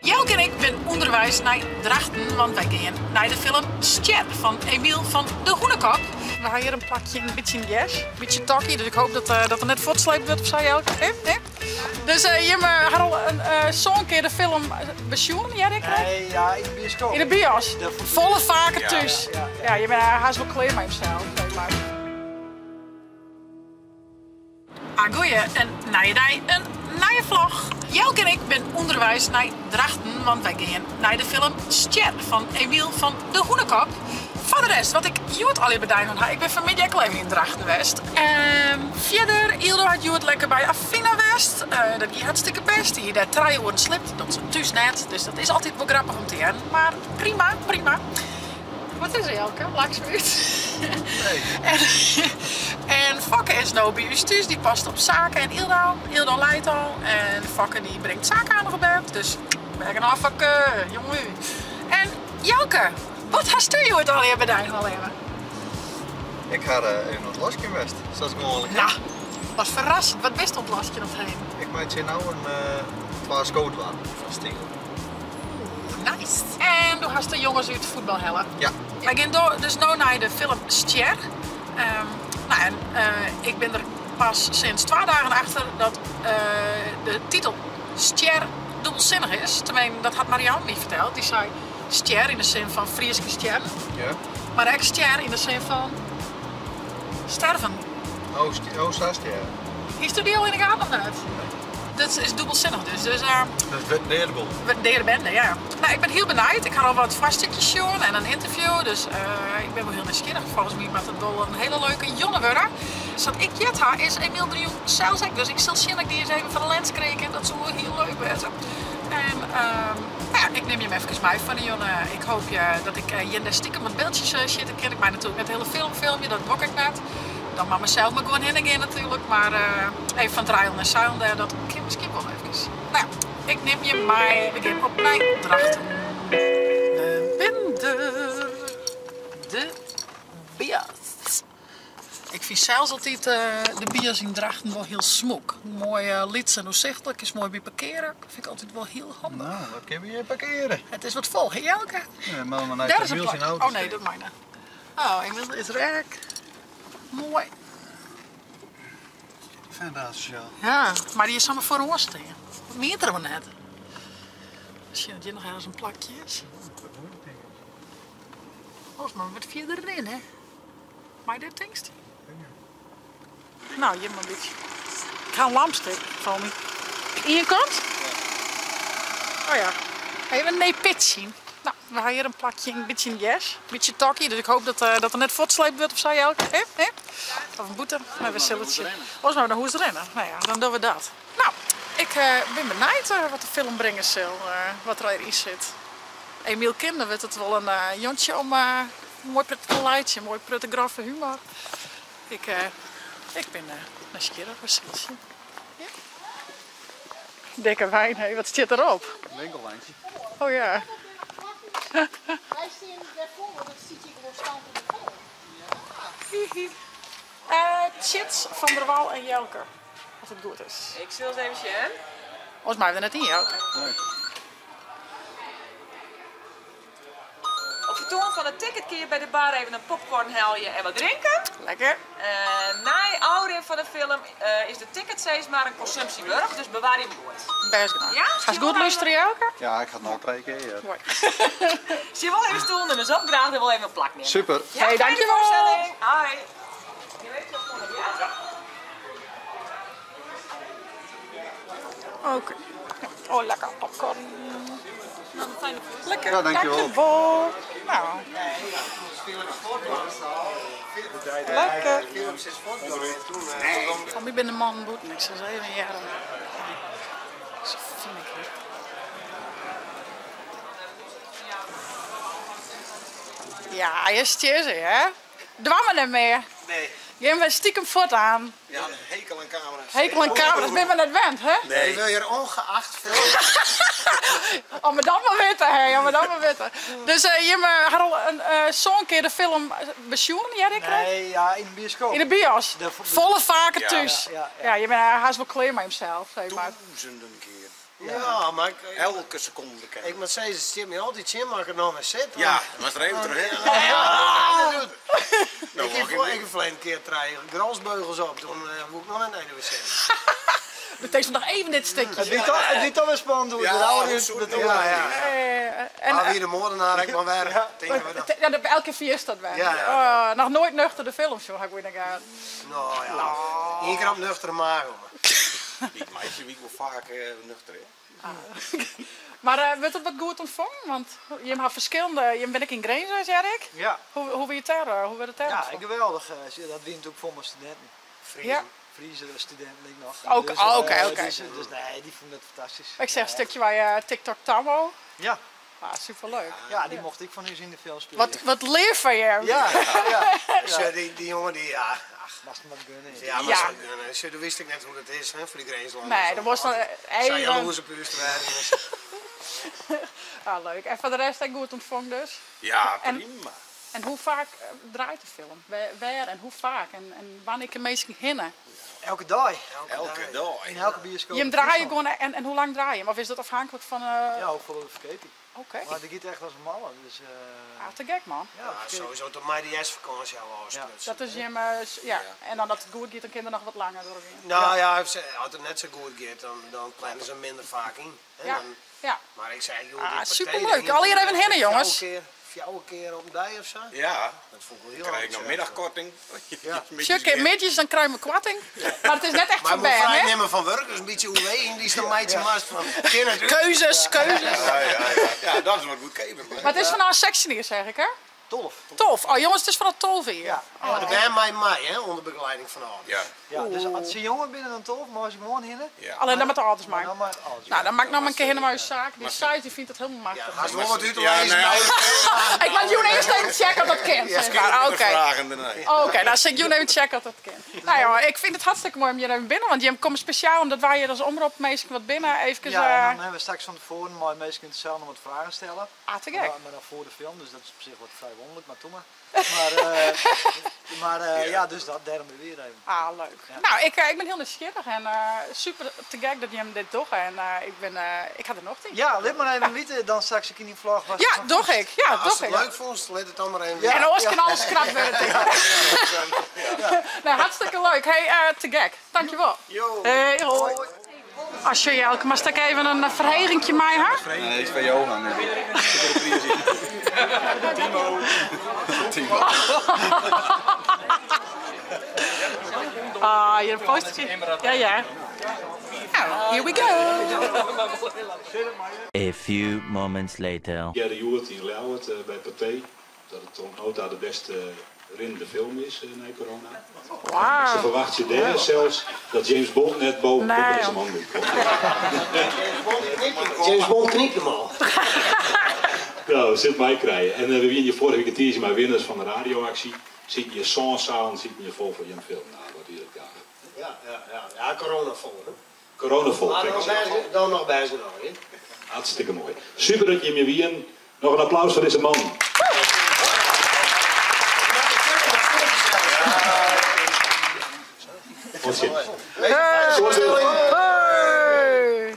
Jelke en ik ben onderwijs naar Drachten, want wij gaan naar de film Ster van Emiel van de Hoenekop. We hebben hier een plakje, een beetje jazz, een beetje takkie, dus ik hoop dat er net voortsleept wordt of zo, Jelke. Dus je hebt al zo'n keer de film bezoeken, ja, denk ik? Nee, ja, in de bioscoop. In de bios? Volle vaker thuis. Ja, je bent haast wel klaar met jezelf, zeg maar. Goeie, een nieuwe dag, een nieuwe vlog. Jelke en ik ben onderwijs naar Drachten, want wij gaan naar de film Ster van Emiel van de Hoenekop. Voor de rest, wat ik Joet al even bedankt had, ik ben vanmiddag ook al even in Drachten geweest. Verder, Ildo had Joet lekker bij Affina West. Dat ging hartstikke best. Die daar 3 uur slipt, dat is thuis net. Dus dat is altijd wel grappig om te hebben. Maar prima, prima. Wat is er, Jelke? Laksmuut. Nee. En Fokke is nou bij ons thuis, die past op zaken en Ildo leidt al. En Fokke die brengt zaken aan op bed, dus werken af Fokke, jongen. En Jelke, wat hast u het al even bedankt al even? Ik ga even op het lasje best, zoals ik wel Ja, wat verrassend. Wat best op lastje nog heen? Ik maak je nou een 12 scoot aan van Stiegel. Nice. En toen hast de jongens uit voetbal hellen. Ja. Wij gaan dus nu naar de film Ster. Ik ben er pas sinds 2 dagen achter dat de titel Ster dubbelzinnig is. Tenminste, dat had Marianne niet verteld. Die zei ster in de zin van Frieske ster. Ja. Maar ook ster in de zin van sterven. Oh, zast ja. Is die al in de gaten of niet? Dat is dubbelzinnig dus. Dat is waardevol. De bende, ja. Nou, ik ben heel benieuwd. Ik ga al wat vaststukjes zien en een interview. Dus ik ben wel heel nieuwsgierig. Volgens mij met het dol een hele leuke jonge worden. Dus wat ik jet ha is Emiel de Jong zelfs ik. Dus ik zal zien dat ik die eens even van de lens kreeg. En dat zou wel heel leuk worden. En ik neem je hem even mee van die jongen. Ik hoop dat ik je stiekem wat beeldjes zit. Dat ken ik mij natuurlijk met het hele filmpje. Dat wok ik net. Dan mag mezelf maar gewoon heen gaan natuurlijk. Maar even van Trial naar Sound, dat kan misschien wel even. Nou, ik neem je mee. We gaan op naar Drachten. De winter. De bios. Ik vind zelfs altijd de bios in Drachten wel heel smok. Mooi lids en uitzichtelijk. Is mooi bij parkeren. Dat vind ik altijd wel heel handig. Nou, wat kun je parkeren? Het is wat vol, hè Jelke? Ja, maar naar Daar de is een wiels in plak. auto. Oh nee, dat mijne. Oh, inmiddels is rijk. Mooi. Fantastisch. Ja, maar die is allemaal voor een worst tegen. Wat meerdere we net. Misschien dat hier nog ergens een plakje is. Oh, maar wat verder erin, hè? Maar dit denkst? Nou, je maar een beetje. Ik ga een lampstick van me. In je kant? Oh ja. Even een neepit zien. Nou, we hebben hier een plakje, een beetje jazz, een beetje takkie, dus ik hoop dat er net voortsleept wordt of zo, Jelke. Of een boete, maar we zullen het zien. Oh, nou, hoe is het rennen? Nou ja, dan doen we dat. Nou, ik ben benieuwd wat de film brengen zal, wat er erin zit. Emiel Kinder werd het wel een jontje om een mooi prettig leidje, mooi prettig grove humor. Ik ben nieuwsgierig, wat zit je? Ja. Dikke wijn, hé, wat zit erop? Een winkellijntje. Oh ja. Wij zien daarvoor, dat ziet je gewoon staan op de grond. Chits van der Wal en Jelke. Als het goed is. Ik zal eens even zien. Volgens mij hebben we net in Jelke. Nee. Op de toon van het ticket kun je bij de bar even een popcorn halen en wat drinken. Lekker. Na je ouder van de film is de ticket steeds maar een consumptieburg, dus bewaar je hem goed. Best gedaan. Ja? Ga je goed luisteren, Jelke? Ja, ik ga het nou 3 keer. Ja. Mooi. Zie je wel even stoelen, dus ook graag er wel even een plak nemen. Super. Ja, Hey, fijne dankjewel. voorstelling. Hoi. Je weet het gewoon, ja? Oké. Oh, lekker popcorn. Lekker. Ja, dankjewel. Dankjewel. Nou. Lekker. Van wie ben de man boet niks. Dat is even jaren. Zo vind ik het. Ja, je stuurt ze, hè? Doen we niet meer. Nee. Gaan we stiekem voort aan. Ja, een hekel aan camera's. Hekel en camera's, ben we net wend, hè? Nee. Je wil hier ongeacht filmen. Oh, maar dan maar weten, hè? Ja, maar dan maar weten. Dus je had al zo'n keer de film bezoeken, ja, denk ik? Nee, ja, in de bioscoop. In de bios. Volle vaker thuis. Ja. Ja, je bent haast wel klaar met hemzelf, zeg maar. Duizenden keer. Ja, maar Elke seconde bekend. ik moet zeggen, ze stipt me altijd in, maar ik er nog maar zit. Ja, was er even terug. Ik heb een keer drie grasbeugels op, toen moet ik nog naar de wc. Betekent nog even dit stukje. Het niet toch weer spannend hoe Maar wie de moordenaar, ik maar werk. Elke keer vier staat bij. Ja. Nog nooit nuchter de film, zo ga ik weer naar gaan. Nou ja, één keer op nuchtere maag. Die meisje wie wel vaak nuchter is. Maar wordt het wat goed ontvangen? Want je hebt verschillende. Je bent ik in Grenzen, zeg ik. Ja. Hoe wil je het daar? Hoe werd het daar? Ja, geweldig. Dat wint ook voor mijn studenten. Ja. Friese studenten ik nog. Oké. Dus nee, die vonden het fantastisch. Ik zeg een stukje waar je TikTok Tammo. Ja. Ah, superleuk. Ja, die mocht ik van u in de film spelen. Wat leer van je? Ja. Dus die jongen die, Mag het maar gunnen. ja, maar dat wist ik net hoe dat is, hè, voor die grensland. Nee, dat was dan Zijn even. jaloers op uw strijd. Ah, leuk. En voor de rest heb ik goed ontvangen dus. Ja, En- prima. En hoe vaak draait de film? Waar en hoe vaak? En wanneer ik er meestal hinnen? Elke dag. Elke dag. In elke bioscoop. Je draai je gewoon en hoe lang draai je? Of is dat afhankelijk van... Ja, ook voor de verketing. Oké. Maar die gaat echt als een malle. Dus, Ah, te gek man. ja, Ja, verketing. sowieso tot mij die vakantie al afsprutsen. Dat is je, ja. En dan dat het goed gaat, dan kun je er nog wat langer doorheen. Nou ja, als het net zo goed gaat, dan plannen ze minder vaak in. Hè, Ja, dan- ja. Maar ik zei, joh, Ah, die partij, superleuk. die Al hier moet even hinnen, jongens. Fjouwe keer op een dag of zo. Ja, Dat vond ik wel heel dan krijg ik erg nog zeg. middagkorting. Ja. Tjukke midjes, dan krijg je een kwarting. Maar het is net echt Maar van ik moet bij, vrij hè? nemen van werk, dus een beetje hoe wegen die is een meidje mast van. Ken het u? Keuzes. Ja, dat is wat goed geven. Maar het is van een sectie hier, zeg ik, hè? 12. Tof. Oh jongens, het is vanaf 12 hier. Ja. Maar de band mij mij, hè, onder begeleiding van ouders. Ja, Ja, dus als ze jonger binnen dan 12, maar als ik gewoon hinnen. ja. Alleen dan met de ouders Maar maken. dan maar alles. Nou, dan maak ik nog maar een keer helemaal een zaak. Die site die vindt het helemaal Ja, machtig. ga eens nog wat uit te Ja, lezen. nee, Ik laat jullie eerst even checken of dat kent. Ja, zeg maar. Oké. vragen daarna. Oké, dan zit jullie even checken of dat kent. Nou ja, ik vind het hartstikke mooi om je even binnen. Want je komt speciaal omdat wij hier als omroep meestal wat binnen. Even Ja, en dan hebben we straks van tevoren, maar mensen kunnen zelf nog wat vragen stellen. te gek. Maar dan voor de film, dus dat is op zich wat vrij wonderlijk, maar toen maar. Ja, dus dat derde weer even. Ah, leuk. Nou, ik ben heel nieuwsgierig en super te gek dat je hem dit doet. En ik ga er nog tegen. Ja, let maar even weten, dan straks in die vlog was. Ja, doch ik. Ja, Als doch je ik. het leuk vond, let het dan maar even. Ja. En anders kan alles krap worden. Nou, hartstikke leuk. Hey, te gek. Dankjewel. Hey, hoi. Als je elke maar stak even een verhegingje mij had. Nee, dat is bij Johan. Timo. Ah, hier een postertje. Ja. Nou, here we go. A few moments later. Gerry Joert in Leeuwarden bij Pathé. Dat het toch nota de beste rinnende film is na corona. Ze Wauw. verwacht je daar zelfs dat James Bond net boven Nee, deze joh. man moet. James Bond knikt hem al. Nou, zit mij krijgen. En we winnen je vorige keer teaser maar winnaars van de radioactie. Zit je Sansaal, zit je vol voor je film. Nou, wat is het gaaf. Ja, corona vol. hè. Corona vol. Maar kijk eens aan. dan nog bij zijn ogen. Hartstikke mooi. Super dat je me wien. Nog een applaus voor deze man. Wat zit? Hey.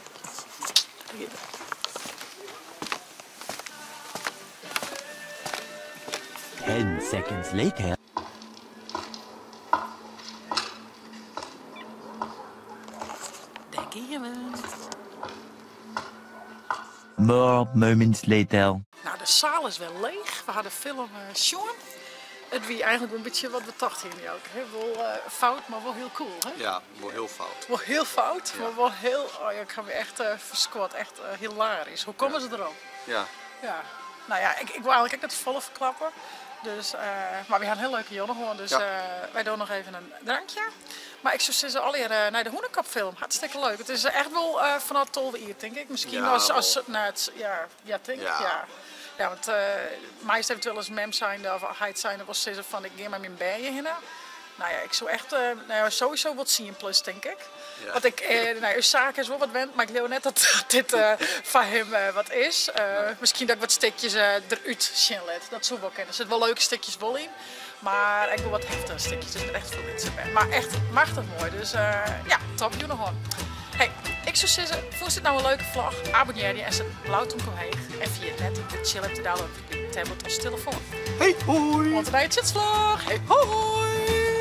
10 seconds later. Daar gaan we. More moments later. Nou, de zaal is wel leeg. We hadden film Sean. Het wie eigenlijk een beetje wat we dachten hier ook. Hè? Wel fout, maar wel heel cool. Hè? Ja, wel heel fout. Wel heel fout, maar wel heel... Oh ja, ik ga me echt verskot. Echt hilarisch. Hoe komen ze erop? Ja. Ja. Nou ja, ik wil eigenlijk ook net volle verklappen. Dus, maar we gaan een heel leuke jongen gewoon. Dus wij doen nog even een drankje. Maar ik zou zeggen, alweer naar de Hoenekapfilm. Hartstikke leuk. Het is echt wel vanaf 12 uur, denk ik. Misschien Ja, als denk ik. Ja. Ja, want meest eventueel als mem zijn of hij zijn was zeggen van ik ga maar mijn bijen heen. Nou ja, ik zou echt sowieso wat zien plus, denk ik. Ja. Want ik, uw zaak is wel wat wend, maar ik geloof net dat dit van hem wat is. Misschien dat ik wat stukjes eruit zien let. Dat zou wel kennen. Er zitten wel leuke stukjes wel in. Maar ik wil wat heftige stukjes. Dus echt veel mensen bij. Maar echt machtig mooi. Dus ja, top, you nog on. Hey, ik Ik zou zeggen, vond dit nou een leuke vlog? Abonneer je en zet blauwtoenk omheen. En via het net de chill hebt te downloaden op je tablet of telefoon. Hey, hoi! Want bij het vlog. Hey, hoi!